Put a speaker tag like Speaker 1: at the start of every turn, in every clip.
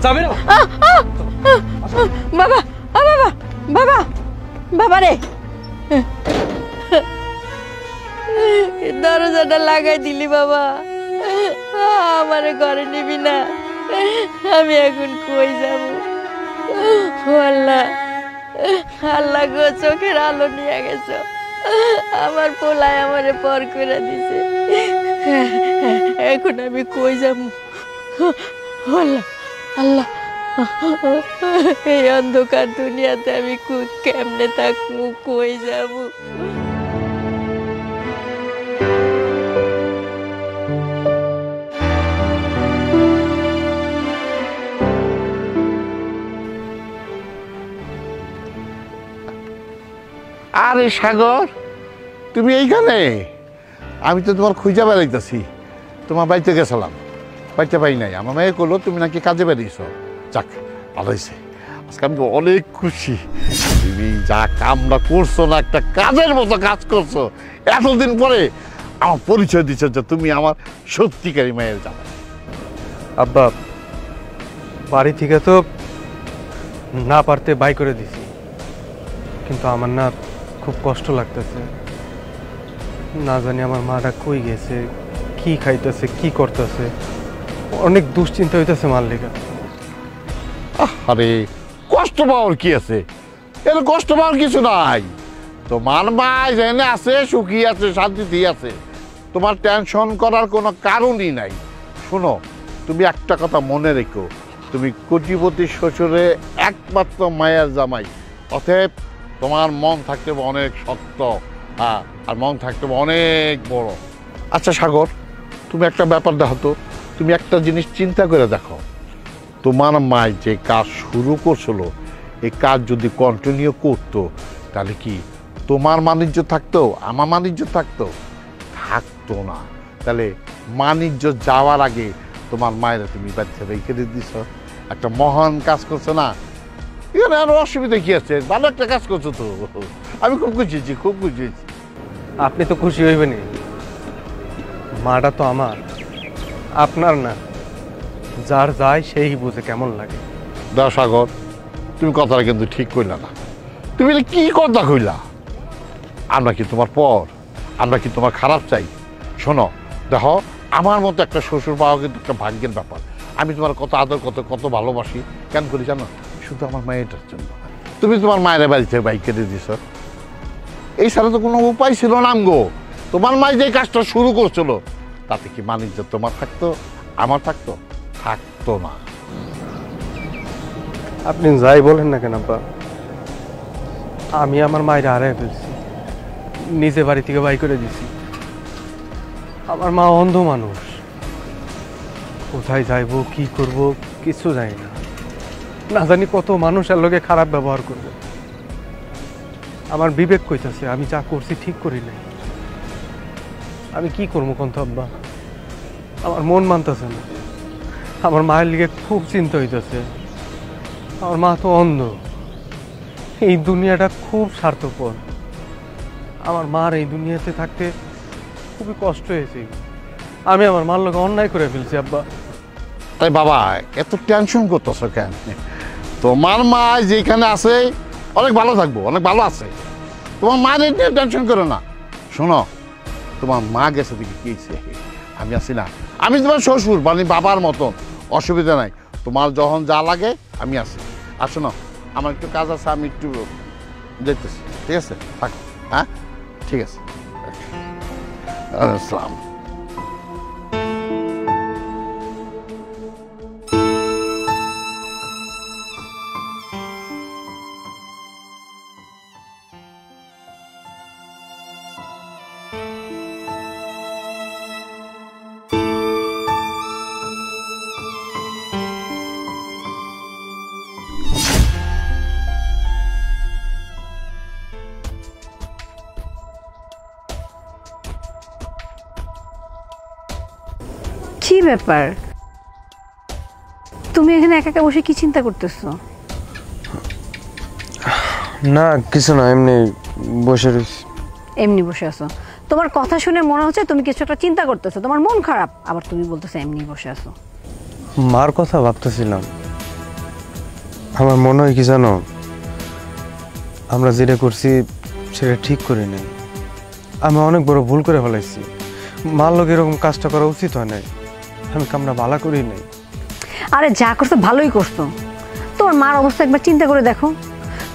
Speaker 1: যাবে না
Speaker 2: বাবা বাবা বাবা বাবা রে দরজাটা লাগাই দিলি বাবা আমার ঘরে নিবি না আমি এখন কই যাব আল্লাহ আল্লাহ গো চোখের আলো নিয়ে গেছো আমার পোলায় আমারে পর করে দিছে এখন আমি কই যাব আল্লাহ আল্লাহ এই অন্ধকার দুনিয়াতে আমি কেমনে থাকবো কই যাব
Speaker 3: আরে সাগর তুমি এইখানে আমি তো তোমার খুঁজা বেড়াইতেছি তোমার বাড়িতে গেছিলাম বাড়িতে পাই নাই আমার মেয়ে করলো তুমি নাকি কাজে বেরিয়েছ যাক ভালো হয়েছে আজকে আমি অনেক খুশি তুমি যা কামটা করছো না একটা কাজের মতো কাজ করছো এতদিন পরে আমার পরিচয় দিচ্ছ যে তুমি আমার সত্যিকারী মায়ের জামাই
Speaker 1: আব্বা বাড়ি থেকে তো না পারতে বাই করে দিছি কিন্তু আমার না খুব কষ্ট লাগতেছে না জানি আমার মাটা কই গেছে কি খাইতেছে কি করতেছে অনেক দুশ্চিন্তা হইতেছে মার লেগা
Speaker 3: আরে কষ্ট পাওয়ার কি আছে এর কষ্ট পাওয়ার কিছু নাই তোমার মা জেনে আছে সুখী আছে শান্তিতেই আছে তোমার টেনশন করার কোনো কারণই নাই শোনো তুমি একটা কথা মনে রেখো তুমি কোটিপতি শ্বশুরে একমাত্র মায়ের জামাই অতএব তোমার মন থাকতে হবে অনেক শক্ত হ্যাঁ আর মন থাকতে হবে অনেক বড় আচ্ছা সাগর তুমি একটা ব্যাপার দেখো তো তুমি একটা জিনিস চিন্তা করে দেখো তোমার মা যে কাজ শুরু করছিল এই কাজ যদি কন্টিনিউ করতো তাহলে কি তোমার বাণিজ্য থাকতো আমার বাণিজ্য থাকতো থাকতো না তাহলে বাণিজ্য যাওয়ার আগে তোমার মায়ের তুমি বাচ্চা রেখে দিছ একটা মহান কাজ করছো না এখানে আরো অসুবিধা কি আছে ভালো একটা কাজ করছো তো আমি খুব খুশি হয়েছি খুব খুশি হয়েছি
Speaker 1: আপনি তো খুশি হইবেন মাটা তো আমার আপনার না যার যায় সেই বুঝে কেমন লাগে
Speaker 3: দা সাগর তুমি কথাটা কিন্তু ঠিক কইলা না তুমি কি কথা কইলা আমরা কি তোমার পর আমরা কি তোমার খারাপ চাই শোনো দেখো আমার মতো একটা শ্বশুর পাওয়া কিন্তু একটা ভাগ্যের ব্যাপার আমি তোমার কত আদর কত ভালোবাসি কেন করি জানো শুধু আমার মায়েরটার জন্য তুমি তোমার মায়ের বাড়িতে বাইক কেটে দিছ এই ছাড়া তো কোনো উপায় ছিল না গো তোমার মায়ের যে কাজটা শুরু করছিল তাতে কি বাণিজ্য তোমার থাকতো আমার থাকতো থাকতো না
Speaker 1: আপনি যাই বলেন না কেন আব্বা আমি আমার মায়ের হারাই ফেলছি নিজে বাড়ি থেকে বাই করে দিছি আমার মা অন্ধ মানুষ কোথায় যাইবো কি করব কিছু জানি না না জানি কত মানুষের লোকে খারাপ ব্যবহার করবে আমার বিবেক কইতাছে আমি যা করছি ঠিক করি নাই আমি কি করবো কন্ত আব্বা আমার মন মানতেছে না আমার মায়ের লিগে খুব চিন্তা হইতেছে আমার মা তো অন্ধ এই দুনিয়াটা খুব স্বার্থপর আমার মার এই দুনিয়াতে থাকতে খুবই কষ্ট হয়েছে আমি আমার মার লোক অন্যায় করে ফেলছি আব্বা
Speaker 3: তাই বাবা এত টেনশন করতেছ কেন তোমার মা যেখানে আছে অনেক ভালো থাকবো অনেক ভালো আছে তোমার মা নিয়ে টেনশন করো না শোনো তোমার মা গেছে দেখি কি আমি আছি না আমি তোমার শ্বশুর মানে বাবার মতন অসুবিধা নাই তোমার যখন যা লাগে আমি আছি আর শোনো আমার একটু কাজ আছে আমি একটু যেতেছি ঠিক আছে থাক হ্যাঁ ঠিক আছে আসসালাম
Speaker 2: কি ব্যাপার তুমি এখানে একা একা বসে কি চিন্তা করতেছো
Speaker 1: না কিছু না এমনি বসে রয়েছি
Speaker 2: এমনি বসে আছো তোমার কথা শুনে মনে হচ্ছে তুমি কিছু একটা চিন্তা করতেছো তোমার মন খারাপ আবার তুমি বলতেছো এমনি বসে আছো
Speaker 1: মার কথা ভাবতেছিলাম আমার মনে হয় কি জানো, আমরা যেটা করছি সেটা ঠিক করি নাই। আমি অনেক বড় ভুল করে ফেলাইছি। মার লোক এরকম কাজটা করা উচিত হয় নাই। আমি কামনা ভালো করি নাই।
Speaker 4: আরে যা করছো ভালোই করছো। তোমার মার অবস্থা একবার চিন্তা করে দেখো।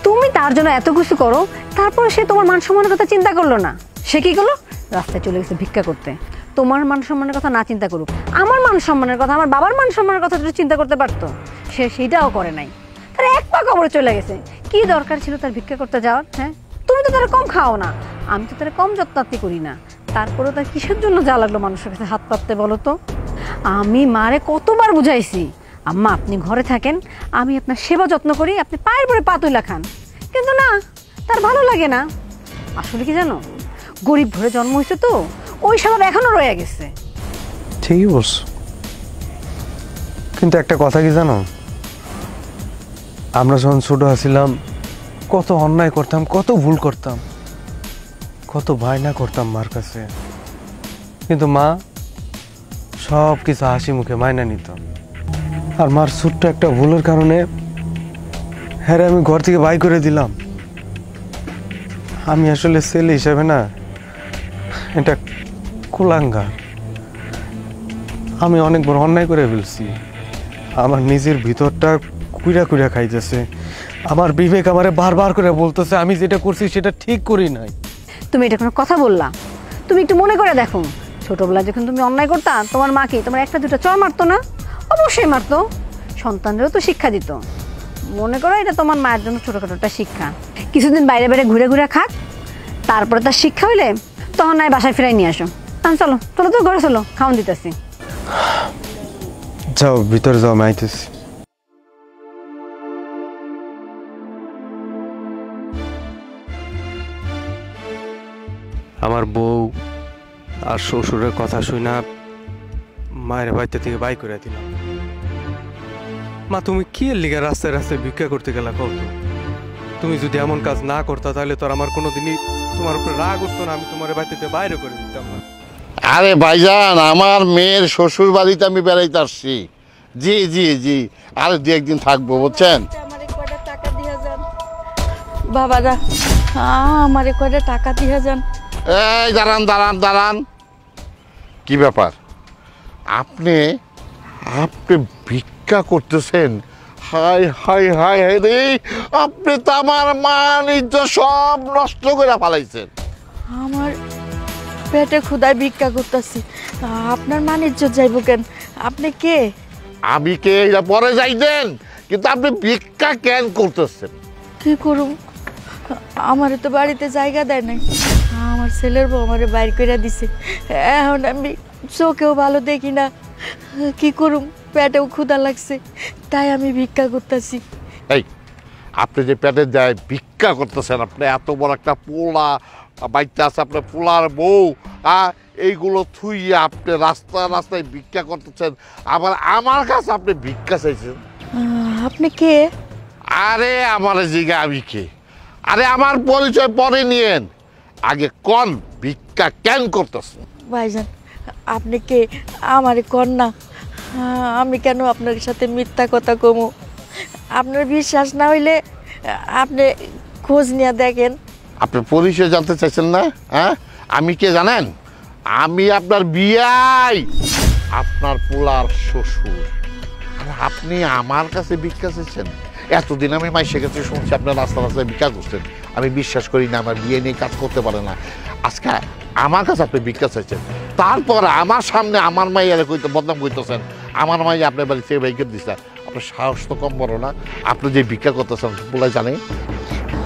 Speaker 4: তুমি তার জন্য এত কিছু করো, তারপরে সে তোমার মান সম্মানের কথা চিন্তা করলো না। সে কি করলো? রাস্তায় চলে গেছে ভিক্ষা করতে। তোমার মান সম্মানের কথা না চিন্তা করুক, আমার মান সম্মানের কথা, আমার বাবার মান সম্মানের কথা যদি চিন্তা করতে পারতো, সে সেইটাও করে নাই। তার এক পা কবরে চলে গেছে। কি দরকার ছিল তার ভিক্ষা করতে যাওয়ার? হ্যাঁ, তুমি তো তারা কম খাও না, আমি তো তারা কম যত্নাত্তি করি না। তারপরেও তার কিসের জন্য যা লাগলো মানুষের কাছে হাত পাততে বলো তো? আমি মারে কতবার বুঝাইছি, আম্মা আপনি ঘরে থাকেন, আমি আপনার সেবা যত্ন করি, আপনি পায়ের পরে পা তুইলা খান। কিন্তু না, তার ভালো লাগে না। আসলে কি জানো, গরিব ঘরে জন্ম হয়েছে তো, ওই স্বভাব এখনো রয়ে গেছে।
Speaker 1: ঠিকই বলছো, কিন্তু একটা কথা কি জানো, আমরা যখন ছোট আছিলাম কত অন্যায় করতাম, কত ভুল করতাম, কত বায়না করতাম মার কাছে, কিন্তু মা সব কিছু হাসি মুখে মাইনা নিত। আর মার ছোট্ট একটা ভুলের কারণে হ্যাঁ আমি ঘর থেকে বাই করে দিলাম। আমি আসলে ছেলে হিসাবে না এটা কুলাঙ্গার। আমি অনেক বড় অন্যায় করে ফেলছি। আমার নিজের ভিতরটা কুইরা কুইরা খাইতেছে। আমার বিবেক আমারে বারবার করে বলতেছে আমি যেটা করছি সেটা ঠিক করি নাই।
Speaker 4: তুমি এটা কোনো কথা বললা? তুমি একটু মনে করে দেখো, ছোটবেলায় যখন তুমি অন্যায় করতা, তোমার মা কি তোমার একটা দুটো চর মারতো না? অবশ্যই মারতো। সন্তানদেরও তো শিক্ষা দিত। মনে করো এটা তোমার মায়ের জন্য ছোটখাটো একটা শিক্ষা। কিছুদিন বাইরে বাইরে ঘুরে ঘুরে খাক, তারপরে তার শিক্ষা হইলে তখন নাই বাসায় ফিরাই নিয়ে আসো। চলো চলো, তো ঘরে চলো, খাওয়ান দিতেছি।
Speaker 1: যাও ভিতরে যাও, আমি আইতেছি। আমার বউ আর শ্বশুরের কথা শুই না মায়ের বাড়িতে থেকে বাই করে দিলাম। মা তুমি কি এর লিগে রাস্তায় রাস্তায় ভিক্ষা করতে গেলা কত? তুমি যদি এমন কাজ না করতা তাহলে তো আমার কোনোদিনই তোমার উপরে রাগ উঠতো না, আমি তোমার বাড়িতে বাইরে করে দিতাম না।
Speaker 3: আরে ভাইজান, আমার মেয়ের শ্বশুর বাড়িতে আমি বেড়াইতে আসছি। জি জি জি, আরে দু একদিন থাকবো, বুঝছেন?
Speaker 2: আমারে কয়টা টাকা দিয়া যান বাবারা, আমারে কয়টা টাকা দিয়া যান।
Speaker 3: এই দাঁড়ান দাঁড়ান দাঁড়ান, কি ব্যাপার? আপনি আপনি ভিক্ষা করতেছেন? হাই হাই হাই হাই রে, আপনি তো আমার মান ইজ্জত সব নষ্ট করে ফেলাইছেন।
Speaker 2: আমার পেটে ক্ষুধায় ভিক্ষা করতেছি, আপনার মান ইজ্জত যাইব কেন? আপনি কে?
Speaker 3: আমি কে এটা পরে যাইতেন, কিন্তু আপনি ভিক্ষা কেন করতেছেন?
Speaker 2: কি করুম, আমারে তো বাড়িতে জায়গা দেয় নাই। আমার ছেলের বউ আমারে বাইর করে দিছে। এখন আমি চোখেও ভালো দেখি না। কি করুম, পেটেও ক্ষুধা লাগছে, তাই আমি ভিক্ষা করতেছি।
Speaker 3: এই আপনি যে পেটে যায় ভিক্ষা করতেছেন, আপনি এত বড় একটা পোলা বাড়িতে আছে, আপনার পোলার বউ, এইগুলো থুইয়ে আপনি রাস্তায় রাস্তায় ভিক্ষা করতেছেন, আবার আমার কাছে আপনি ভিক্ষা চাইছেন।
Speaker 2: আপনি কে?
Speaker 3: আরে আমার জিগা আমি কে? আরে আমার পরিচয় পরে নিয়েন, আগে কোন ভিক্ষা কেন করতেছেন?
Speaker 2: ভাইজান আপনি কে আমারে কর না, আমি কেন আপনার সাথে মিথ্যা কথা কমু? আপনার বিশ্বাস না হইলে আপনি খোঁজ নিয়ে দেখেন।
Speaker 3: আপনি পরিচয় জানতে চাইছেন না? হ্যাঁ, আমি কে জানেন? আমি আপনার বিয়াই, আপনার পোলার শ্বশুর। আর আপনি আমার কাছে ভিক্ষা চাইছেন? এতদিন আমি মাইসের কাছে শুনছি আপনার রাস্তা রাস্তায় ভিক্ষা করছেন, আমি বিশ্বাস করি না, আমার বিয়ে নিয়ে কাজ করতে পারে না। আজকে আমার কাছে আপনি ভিক্ষা চাইছেন, তারপর আমার সামনে আমার মাইয়ারে কইতে বদনাম করতেছেন, আমার মাইয়া আপনার বাড়ি থেকে বাইকে দিচ্ছে। আপনার সাহস তো কম বড় না? আপনি যে ভিক্ষা করতেছেন পোলাই জানে?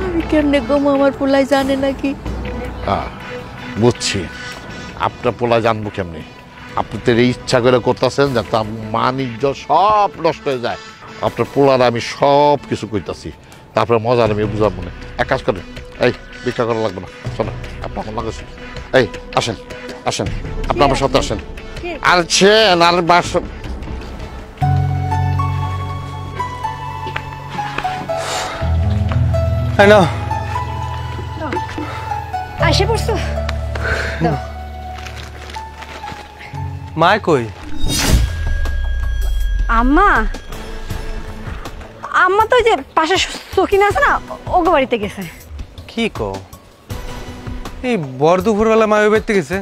Speaker 2: আমি কেমনে গম, আমার পোলাই জানে নাকি?
Speaker 3: হ্যাঁ বুঝছি, আপনার পোলা জানবো কেমনি? আপনি তো ইচ্ছা করে করতেছেন যাতে মান ইজ্জত সব নষ্ট হয়ে যায়। আপনার পোলার আমি সব কিছু কইতাছি, তারপরে মজা আমি বুঝাবো না। এক কাজ করেন, এই ভিক্ষা করা লাগবে না, শোনো আপনার আমার লাগছে। এই আসেন আসেন, আপনি আমার সাথে আসেন। আর ছেন আর বাস
Speaker 4: আসে পড়ছো?
Speaker 1: মায় কই?
Speaker 4: আম্মা আম্মা তো ওই যে পাশে সখিনা আছে না, ওকে বাড়িতে গেছে।
Speaker 1: কি কো, এই বর দুপুরবেলা মায়ের বাড়িতে গেছে?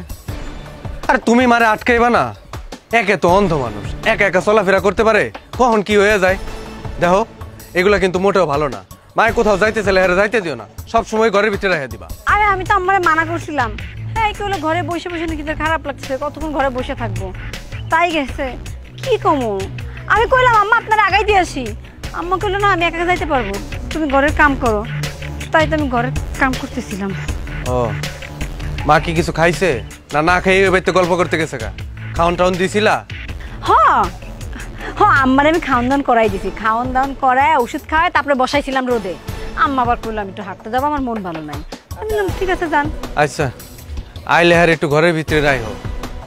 Speaker 1: আর তুমি মারে আটকাইবা না? একে তো অন্ধ মানুষ, একা একা চলাফেরা করতে পারে, কখন কি হয়ে যায়। দেখো এগুলা কিন্তু মোটেও ভালো না। মায়ে কোথাও যাইতে চাইলে হেরে যাইতে দিও না, সবসময় ঘরের ভিতরে রেখে দিবা।
Speaker 4: আরে আমি তো আম্মারে মানা করছিলাম, এই কি হলো ঘরে বসে বসে নাকি তার খারাপ লাগছে, কতক্ষণ ঘরে বসে থাকবো, তাই গেছে। কি কমো, আমি কইলাম আম্মা আপনারা আগাই দিয়ে আসি, আম্মা কইলো না আমি একা একা যাইতে পারবো, তুমি ঘরের কাম করো। তাই তো আমি ঘরের কাম করতেছিলাম।
Speaker 1: ও, মা কি কিছু খাইছে না? না খেয়ে ওই বাড়িতে গল্প করতে গেছে গা? খাওন টাউন দিছিলা?
Speaker 4: হ হ, আম্মারে আমি খাওয়ান দাওয়ান করাই দিছি, খাওয়ান দাওয়ান করায় ওষুধ খাওয়ায় তারপরে বসাইছিলাম রোদে। আম্মা আবার করলাম একটু হাঁটতে যাবো, আমার মন ভালো নাই। আমি বললাম ঠিক আছে যান।
Speaker 1: আচ্ছা, আইলে হার একটু ঘরের ভিতরে রাই হোক,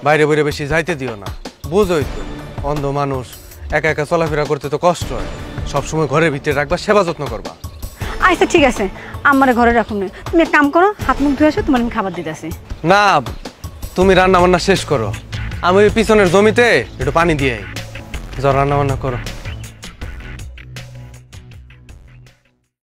Speaker 1: বাইরে বাইরে বেশি যাইতে দিও না। বুঝোই তো অন্ধ মানুষ, একা একা চলাফেরা করতে তো কষ্ট হয়। সবসময় ঘরের ভিতরে রাখবা, সেবা যত্ন করবা।
Speaker 4: আচ্ছা ঠিক আছে, আমারে ঘরে রাখুন না, তুমি এক কাম করো, হাত মুখ ধুয়ে আসো, তোমার আমি খাবার দিতে আসি।
Speaker 1: না, তুমি রান্না বান্না শেষ করো, আমি ওই পিছনের জমিতে একটু পানি দিয়ে আই। যাও রান্না বান্না করো।